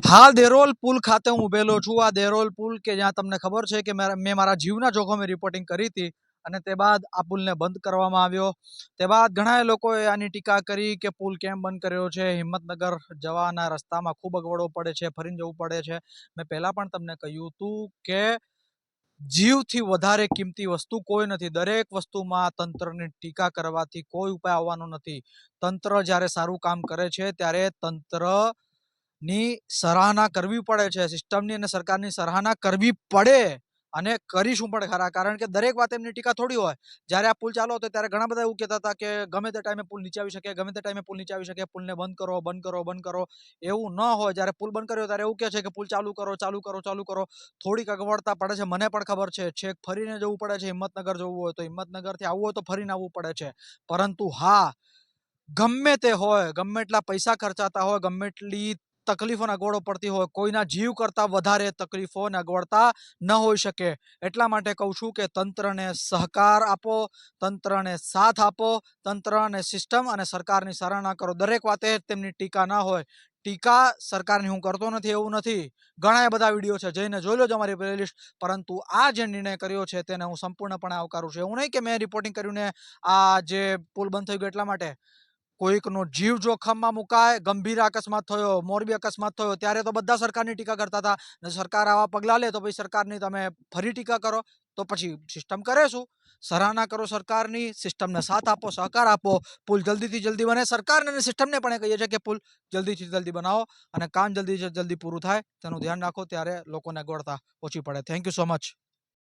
હાલ દેરોલ પુલ ખાતે હું ઉભેલો છું। આ દેરોલ પુલ કે જ્યાં તમને ખબર છે કે મેં મારા જીવના જોખમે રિપોર્ટિંગ કરી હતી અને તે બાદ આ પુલને બંધ કરવામાં આવ્યો। તે બાદ ઘણા લોકોએ આની ટીકા કરી કે પુલ કેમ બંધ કર્યો છે, હિંમતનગર જવાના રસ્તામાં ખૂબ અગવડો પડે છે, ફરીને જવું પડે છે। મેં પહેલા પણ તમને કહ્યું હતું કે જીવથી વધારે કિંમતી વસ્તુ કોઈ નથી। દરેક વસ્તુમાં તંત્રની ટીકા કરવાથી કોઈ ઉપાય આવવાનો નથી। તંત્ર જ્યારે સારું કામ કરે છે ત્યારે તંત્રની સરાહના કરવી પડે છે, સિસ્ટમની અને સરકારની સરાહના કરવી પડે અને કરીશું પણ ખરા। કારણ કે દરેક વાત એમની ટીકા થોડી હોય। જ્યારે આ પુલ ચાલુ હતો ત્યારે ઘણા બધા એવું કહેતા હતા કે ગમે તે ટાઈમે પુલ નીચે આવી શકે, ગમે તે ટાઈમે પુલ નીચે આવી શકે, પુલને બંધ કરો, બંધ કરો, બંધ કરો। એવું ન હોય। જ્યારે પુલ બંધ કર્યો ત્યારે એવું કહે છે કે પુલ ચાલુ કરો, ચાલુ કરો, ચાલુ કરો। થોડીક અગવડતા પડે છે, મને પણ ખબર છે। છેક ફરીને જવું પડે છે, હિંમતનગર જવું હોય તો, હિંમતનગરથી આવવું હોય તો ફરીને આવવું પડે છે। પરંતુ હા, ગમે તે હોય, ગમે એટલા પૈસા ખર્ચાતા હોય, ગમે એટલી તકલીફો અને અગવડો પડતી હોય, કોઈના જીવ કરતાં વધારે તકલીફો અને અગવડતા ન હોઈ શકે। એટલા માટે કહું છું કે તંત્રને સહકાર આપો, તંત્રને સાથ આપો, તંત્ર અને સિસ્ટમ અને સરકારની સરાહના કરો। દરેક વાતે તેમની ટીકા ના હોય। ટીકા સરકારની હું કરતો નથી એવું નથી, ઘણા બધા વિડીયો છે, જઈને જોઈ લેજો અમારી પ્લેલિસ્ટ। પરંતુ આ જે નિર્ણય કર્યો છે તેને હું સંપૂર્ણપણે આવકારું છું। એવું નહીં કે મેં રિપોર્ટિંગ કર્યું ને આ જે પુલ બંધ થઈ ગયો એટલા માટે। કોઈકનો જીવ જોખમમાં મુકાય, ગંભીર અકસ્માત થયો, મોરબી અકસ્માત થયો ત્યારે તો બધા સરકારની ટીકા કરતા હતા ને સરકાર આવા પગલાં લે તો પછી સરકારની તમે ફરી ટીકા કરો તો પછી સિસ્ટમ કરે શું? સરાહના કરો સરકારની, સિસ્ટમને સાથ આપો, સહકાર આપો, પુલ જલ્દીથી જલ્દી બને। સરકારને અને સિસ્ટમને પણ કહીએ છીએ કે પુલ જલ્દીથી જલ્દી બનાવો અને કામ જલ્દીથી જલ્દી પૂરું થાય તેનું ધ્યાન રાખો, ત્યારે લોકોને અગવડતા ઓછી પડે। Thank you so much.